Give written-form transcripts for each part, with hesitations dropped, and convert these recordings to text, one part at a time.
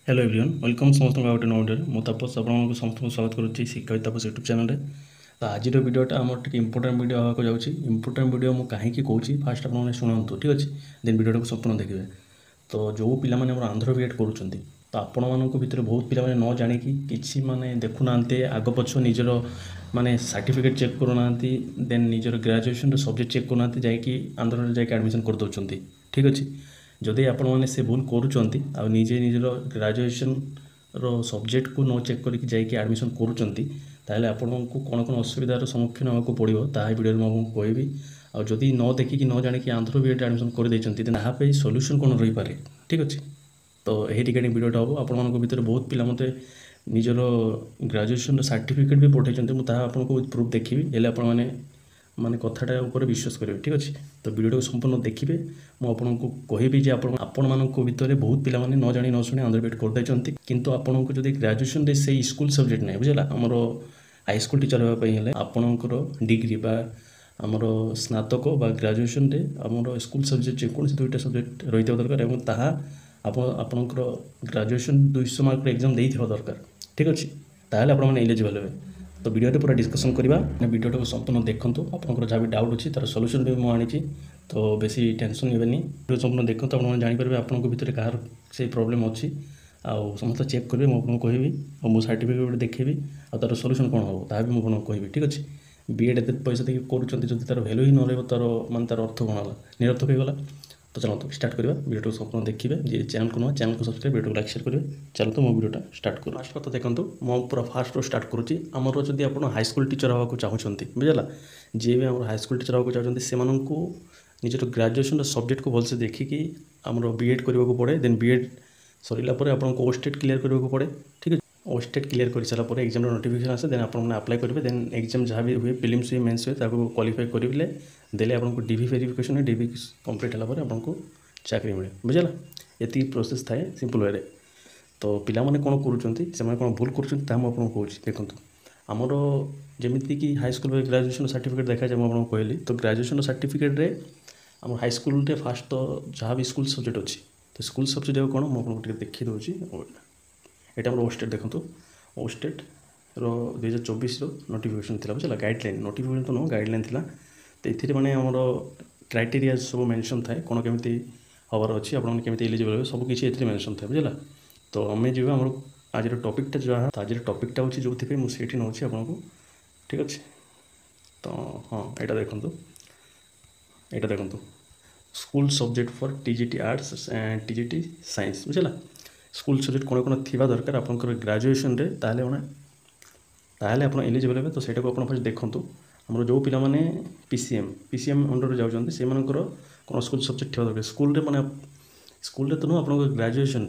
Hello everyone welcome समस्त गोटे नुडियो मु तापस आपको समस्त स्वागत करुच्ची शिक्षा तापस यूट्यूब चैनल तो आज वीडियोटा आम टे इंपोर्टाट वीडियो हाँ जाऊँगी इंपोर्टाट वीडियो मुझे कहीं कौन फास्ट आप शुणु ठीक अच्छे देन वीडियो को संपूर्ण देखिए। तो जो पिलाने आंध्र बीएड करुँच तो आपण मानक भितर बहुत पिला न जाणिकी कि माने देखुना आग पछ निजर माने सर्टिफिकेट चेक करूना देन निजर ग्रेजुएशन सब्जेक्ट चेक करूना जाकि आंध्र जाकि एडमिशन कर दौरान ठीक अच्छे। जदि आपण मैंने से भूल करुँच निजे निजर ग्रेजुएशन सब्जेक्ट को न चेक करके जाकि एडमिशन करें आपन को कौन कौन असुविधार सम्मुखीन होगा पड़ो ता वीडियो मुझे कहबी। आदि न देखिकी न जाणिकी आंध्र बीएड एडमिशन कर सल्यूशन कौन रही पारे ठीक अच्छे। तो यही रिगार्डिंग वीडियोटा हम आपण भितर बहुत पिला मते निजर ग्रेजुएशन सर्टिफिकेट भी पठाई मुझे आपको प्रूफ देखी हेल्ले आपण मैंने माने कथाटा ऊपर विश्वास करेंगे ठीक अच्छे। तो वीडियो संपूर्ण देखिए मुझे कहबी जे आपण मानक भितर बहुत पिला न जानी न शुणी आंध्र बीएड करदे किंतु आपन को जब ग्रेजुएशन से स्कूल सब्जेक्ट ना बुझला आमर हाईस्कूल टीचर होगापी आपणकर डिग्री बा आमर स्नातक बा ग्रेजुएशन आमर स्कूल सब्जेक्ट जेकोसी दुईटा सब्जेक्ट रही दरकार और ताहा आपणकर ग्रेजुएशन 200 मार्क एग्जाम दे दरकार ठीक अच्छे ताहले आपण एलिजिबल हे। तो वीडियो पूरा डिस्कसन करवा वीडियो को संपूर्ण देखूँ आपंकर जहाँ भी डाउट अच्छी तार सल्यूशन भी मुझे तो बेसी टेंशन हेनी वीडियो संपूर्ण देखूँ आप जापर आपंक भितर कहार से प्रोब्लेम अच्छी आउ समस्त चेक करेंगे मुझे कहबी और मो सर्टिफिकेट देखी और तार सल्यूशन कौन हम ता भी मुझे कहबी ठीक अच्छे। बीएड एत पैसा देखिए करुँच तार भैल्यू ही न रहा तार मान तार अर्थ कौन है निरर्थक होगा। तो चलो स्टार्ट करवा वीडियो संपूर्ण देखिए जी चैनल को नुआ चैनल को सब्सक्राइब वीडियो को लाइक शेयर करेंगे। चलो तो मो वीडियोटा स्टार्ट कर फास्ट कथा देखो मो पूरा फास्ट स्टार्ट करुँची आमर जदि आप हाईस्कूल टीचर हाँ चाहते बुझला जी भी आम हाईस्कूल टीचर हाँ चाहते से निजर ग्रेजुएशन सब्जेक्ट को भलसे देखिकी आमर बीएड करने को पड़े देन बीएड सरला आपको ओस्टेट क्लियर करने को पड़े ठीक है। ओस्टेट क्लियर कर सारापर एग्जाम नोटिफिकेशन आसे देन आप अप्लाई करेंगे देन एग्जाम जहाँ भी हुए प्रिलिम्स हुए मेन्स हुए क्वालिफाई करेंगे देले आपको डीवी वेरिफिकेशन डीवी कंप्लीट है आपको चाकरी मिले बुझला ये प्रोसेस थाए सिंपल वे। तो पिला माने कौन करुँच कौन भूल करुँच कहूँ देखूँ आमर जमीती कि हाईस्कूल ग्रेजुएशन सर्टिफिकेट देखा जाए मुझे कहली तो ग्रेजुएशन सर्टिफिकेट रे आम हाईस्कूल फास्ट तो जहाँ भी स्कूल सब्जेक्ट अच्छी तो स्कूल सब्जेक्ट कौन मुझे देखी दूसरी यहाँ आम ओस्टेट देखूँ ओस्टेट रो 2024 नोटिफिकेशन थी बुझला गाइडलाइन नोटिफिकेशन तो नुह गाइडलाइन थी तो ये मैंने आमर क्राइटेरिया सब मेंशन थाए कौन केमी हबार अच्छी आपमि एलिजिबल सब किसी ये मेंशन थाए बुझला। तो आम जी आम आज टॉपिकटा जहाँ आज टॉपिकटा हूँ जो मुझे नौ आपको ठीक अच्छे। तो हाँ यहाँ देखो school subject for TGT arts and TGT science बुझला स्कूल सब्जेक्ट कौन कौन थी दरकार आपंकर ग्रेजुएशन ताहले आप एलिजिबल हे। तो सहीटा को आप देखूँ आमर जो पिला माने पीसीएम अंडर जाऊँ से कौन स्कूल सब्जेक्ट थी दरकार स्कूल माने स्कूल तो नुह आप ग्रेजुएशन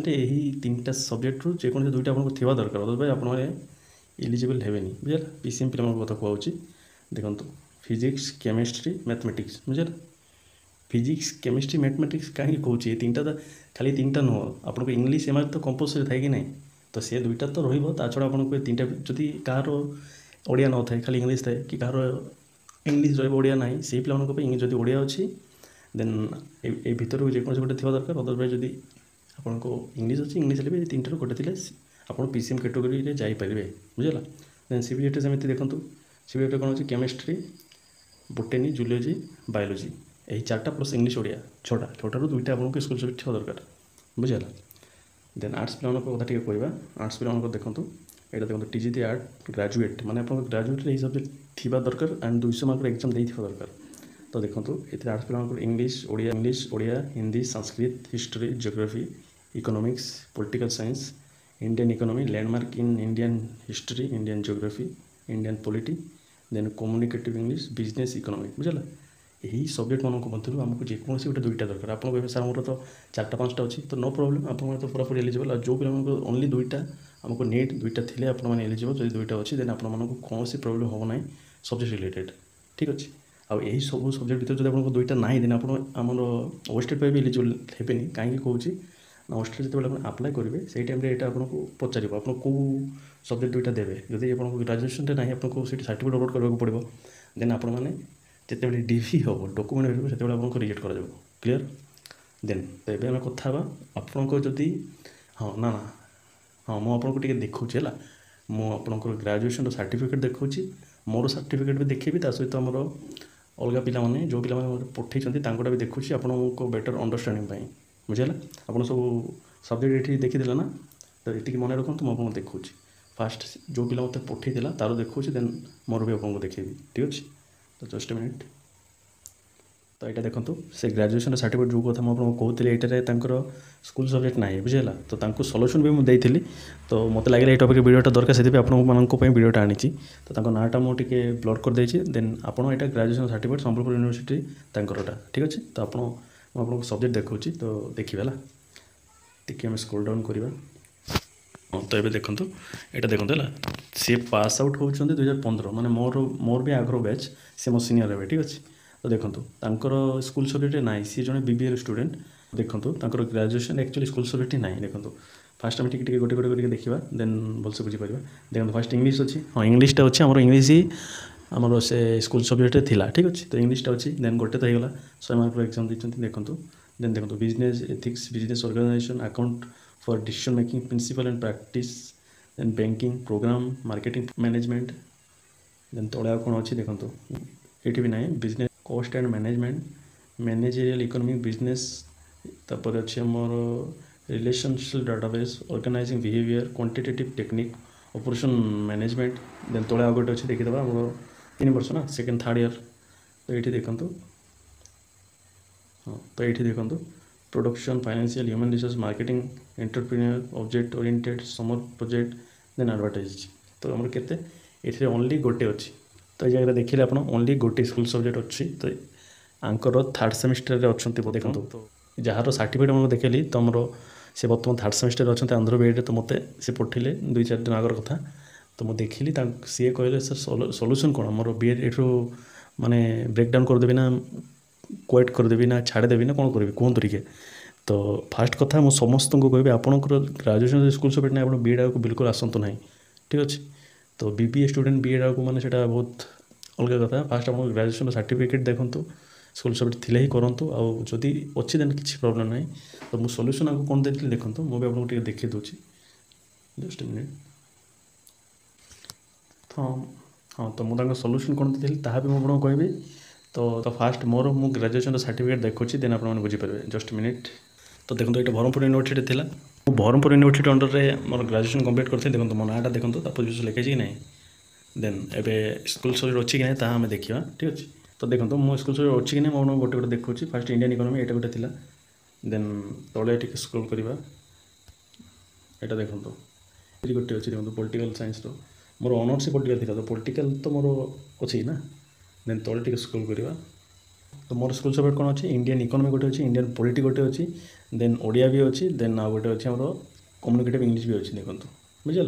यही 3टा सब्जेक्ट रू जेको दुईटा आपको थी दरकार अदरवाइज आप एलिजिबल हेबेनी बुझला। पीसीएम पिला कथा कहूँ देखो फिजिक्स केमिस्ट्री मैथमेटिक्स बुझला फिजिक्स केमिस्ट्री मैथमेटिक्स कहीं कहूँ ये 3टा तो खाली 3टा नुह आपको इंग्लीश एम तो कंपलसरी थाए कि नहीं तो से 2टा तो रहा छड़ा आपको 3टा जदि कहार ओडिया न थाए खाली इंग्लीश थाए कि कहार इंग्लीश रोडिया ना से पे जदि ओडिया अच्छी देन ए भितर जेको गोटे थी दरकार अदरवाइज जदि आपको इंग्लीश अच्छी इंग्लीश भी 3टार गोटे थे आप पीसीएम कैटेगोरी जापरेंगे बुझला। देन सीबीएसई सेमती देखूँ सीबीएसई कौन अच्छी केमिस्ट्री बोटेनी जूलॉजी बायोलॉजी यही 4टा प्लस इंग्लीश ओडिया 6टारू 2टा आपको स्कूल सब्जेक्ट थी दरकार बुझला। देन आर्ट्स पिला कथा टी कहवा आर्ट्स पिला देखूँ यहाँ देखो टीजीटी आर्ट ग्रेजुएट माने आप ग्रेजुएट यही सब्जेक्ट थी दरकार एंड 200 मार्क एग्जाम दे दरकार। तो देखो ये आर्ट्स पिला English Odia Hindi Sanskrit history geography economics political science Indian economy landmark in Indian history Indian geography Indian polity then communicative English business economic बुझला यही सब्जेक्ट मानक मध्य आमको जेकोसी गोटे 2टा दरकार आपको सार मोर तो 4टा 5टा अच्छी तो नो प्रॉब्लम आप तो पूरा एलिजिबल जो भी ओनली 2टा आमको नीट 2टा थे आप एलिजिबल जो 2टा अच्छी देन आप कौन प्रोब्लेम हम ना सब्जेक्ट रिलेटेड ठीक अच्छे। आ यही सब सब्जेक्ट भर जब आपको 2टा ना देन आमर ओस्टेट भी एलिजिबल हेनी कहीं कहूँ ना ओस्टेट जो आप्लाय करेंगे से टाइम यहाँ आपको पचार आप कौ सब्जेक्ट 2टा देवे जदि आप ग्रेजुएशन ना आपको सर्टिफिकेट अपलोड करने पड़ो देन आप जिते डीवी हम डॉक्यूमेंट भेजे से आपको रिजेक्ट कर क्लीयर। देन तो एबे आम कथा आपको जदि हाँ ना ना हाँ मुझे आपको टे देखुची है मुझे ग्रेजुएशन सर्टिफिकेट देखुची मोर सर्टिफिकेट भी देखी ता सहित आमर अलग पाने जो पाने पठे भी देखुची आपको बेटर अंडरस्टांडिंग बुझेगा आप सब सब्जेक्ट ये देखीदे ना तो ये मन रखु मुझे देखुची फास्ट जो पिला मत पठे तार देखुची देन मोर भी आपको देखेबी ठीक अच्छे तो जस्ट ए मिनिट तो यहाँ देखो से ग्रेजुएशन सर्टिफिकेट जो कथा मुझे कहते यहाँ स्कूल सब्जेक्ट ना बुझेगा तो सल्यूशन भी मुझे तो मत लगे ये टॉपिक वीडियोटा दरकार से आपंप वीडियोटा आनी तो नाटा मुझे ब्लर कर देती देन आपड़ यहाँ ग्रेजुएशन सर्टिफिकेट संबलपुर यूनिवर्सिटी तंकरटा ठीक अच्छे तो आपको सब्जेक्ट देखा तो देखिए टी आम स्क्रोल डाउन करवा हाँ तो ये देखो यहाँ देखते है सी पास आउट होती 2015 माने मोर भी आगर बैच सी मो सीनियर हे ठीक अच्छे तो देखो स्कूल सब्जेक्ट ना सी जड़े बीबीए स्टूडेंट देखो ग्रेजुएशन एक्चुअली स्कूल सब्जेक्ट ना देखो फास्ट आम टे गोटे गोटे देखा देन भलसे बुझीपर देखो फास्ट इंग्लीश अच्छी हाँ इंग्लीशटा अच्छे आम इंग्लीश ही आमर से स्कूल सब्जेक्ट थिला ठीक अच्छे तो इंग्लीशटा अच्छी देन गोटे तो होगा 100 मार्क एग्जाम देते देखो देन देखो business ethics business organisation account for decision making principle and practice then banking program marketing management then तले कौन अच्छी देखो ये भी ना business cost and management managerial economic business तापर अच्छे more relationship database organising behaviour quantitative technique operation management then तले गोटे अच्छे देखीदे आम 3 वर्ष ना सेकेंड थर्ड ईयर तो ये देखो हाँ तो ये देखो production financial human resource marketing entrepreneur object oriented summer project then advertise तो आम के ओनली गोटे अच्छी तो ये जगह देखिए आप ओनली गोटे स्कूल सब्जेक्ट अच्छी तो आंकर थर्ड सेमिस्टर अच्छा देखो जार सर्टिफिकेट मुझे देखली तो आमर से बर्तमान थर्ड सेमिस्टर अच्छा आंध्र बीएड तो मत से पठेले 2-4 दिन आगर कथा तो मुझे देखिली सी कहले सर सल्यूशन कौन मोर बीएड यू माने ब्रेकडाउन करदेवी ना क्वेट करदेवी ना छाड़देवी ना कौन करी कहतु टे तो फास्ट कथा मुझे समस्त को कह आपंकर ग्रेजुएशन स्कूल सब्जेक्ट ना आप बीएड आगे बिल्कुल आसतु ना ठीक अच्छे तो बीबीए स्टूडेंट बीएड आगे मैंने बहुत अलग कथा फास्ट आप ग्रेजुएशन सर्टिफिकेट देखो स्कूल सब्जेक्ट थी ही करूँ आदि अच्छी देन किसी प्रोब्लेम ना तो मुझे सल्यूशन आपको कौन देती देखो मुझे आपको देखी दूसरी जस्ट ए मिनिट हाँ हाँ तो मुझे सल्यूशन कौन देती भी मुझे कहबी तो फास्ट मोर मु ग्रेजुएशन सर्टिफिकेट देखुची देन आप बुझीपारे जस्ट मिनिट तो देखो ये ब्रह्मपुर यूनिवर्सिटी थी ब्रह्मपुर यूनिवर्सिटी अंडर में मोर ग्रेजुएशन कंप्लीट करते देखो मो नाटा देखो पोजिशन लिखे कि नहीं देन एवं स्कूल सब्जेक्ट अच्छी कि नहीं ताहा देखा ठीक अच्छे तो देखो मो स्कूल सब्जेक्ट अच्छी कि नहीं मोर गोटे गोटे देखुची फास्ट इंडियन इकोनॉमी ये गोटे थी देन तले टे स्क्रोल करवा यहाँ देखो ये गोटे अच्छी देखो पॉलिटिकल साइंस मोर ऑनर्स पॉलिटिकल थी तो पॉलिटिकल तो मोर अच्छी ना देन तले टे स्क्रोल करवा तो मोर स्कूल सब्जेक्ट कौन अच्छी इंडियन इकोनॉमी गोटे अच्छी इंडियन पॉलिटी गोटे अच्छी देन ओडिया भी अच्छी देन आ गोटे अच्छी आम कम्युनिकेटिव इंग्लिश भी अच्छी देखो बुझे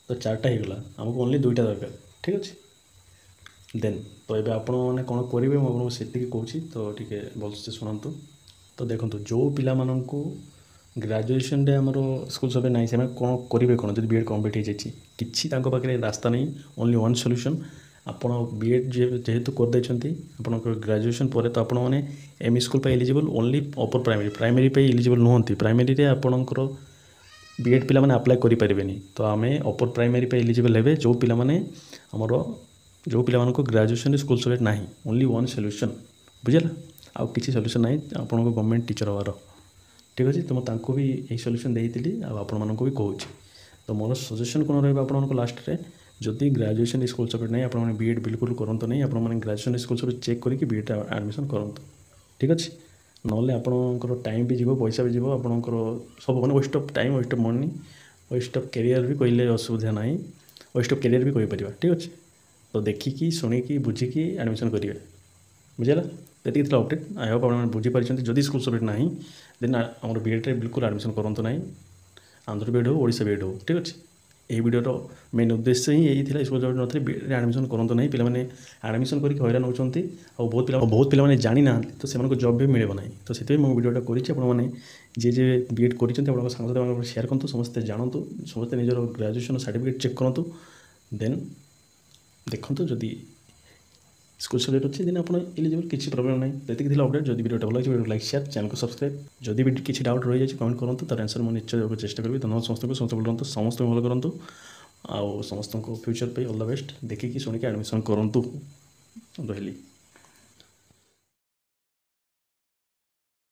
तो 4टा होगला आमको ओनली 2टा दरकार ठीक अच्छे देन तो ये आपण मैंने कौन करेंगे मुझे से कौच तो टे भलसे शुणु तो देखो जो पिला मानू ग्रेजुएशन रे आमर स्कूल सब ना से कौन करेंगे कौन जो बीएड कम्प्लीट हो जाए किसी पाखे रास्ता नहीं ओनली वन सल्यूशन आप बीएड जेहेतु करदे आप ग्रेजुएशन पर तो आपण मैंने एमई स्कूल पर eligible only upper primary primary पे एलिजिबल नुहति प्राइमरी रे आपणकर बीएड पिला माने अप्लाई करि परिबेनी तो आमे अपर प्राइमरी पे एलिजिबल हेबे जो पिला माने हमर जो पिला मानको ग्रेजुएशन स्कूल सब्जेक्ट नाही ओनली वन सॉल्यूशन बुझला आ किसी सॉल्यूशन नाही आपनको गवर्नमेंट टीचर हवार ठीक अछि तो म भी यही सॉल्यूशन देइतिली आ आपण मानको भी कहूछि तो मोर सजेशन कोन रहबा आपण मानको लास्ट रे जदि ग्रेजुएशन स्कूल सब्जेक्ट नहीं आप बीएड बिल्कुल करते नहीं आप ग्रेजुएशन स्कूल सब्जेक्ट चेक करके बीएड एडमिशन करते ठीक अच्छे ना आपंकर टाइम भी जीव पैसा भी जीव आपंकर सब मैंने waste of time waste of money waste of career भी कहले असुविधा ना वेस्ट ऑफ कैरियर भी कहीपर ठीक अच्छे तो देखिकी शुणिकी बुझिकी एडमिशन करेंगे बुझेगा ये अपडेट आई होप आप बुझीपारी जदि स्कूल सब्जेक्ट ना देन आम बीएड बिल्कुल एडमिशन करूँ ना आंध्र बीएड हो ओडिशा बीएड हो ठीक अच्छे यही वीडियोर मेन उद्देश्य ही यही था स्कूल सब्जेक्ट न बीएड एडमिशन करूँ ना पे एडमिशन करके हैरान होती बहुत पिला जानी ना तो से जॉब भी मिले ना तो से मुझे वीडियोटा करें जी जे बीएड कर सांगसाथी शेयर करूँ समस्ते जानतु समस्ते निजर ग्रेजुएशन सर्टिफिकेट चेक करूँ देन देखो जदि स्कूल सब्जेक्ट अच्छी दिन आप एलिजिबल किसी प्रोब्लेम नहीं ये अपडेट जब वीडियो भल लगे लाइक शेयर चैनल को सब्सक्राइब जब भी किसी डाउट रही जाए कमेंट करूँ तार आंसर मुझे निश्चय देवाक चेष्टा करी धन्यवाद समस्त भल रुहतु समस्त भल करूँ आउ समस्त फ्यूचर पे ऑल द बेस्ट देखिए शुणिक एडमिशन करूँ रही।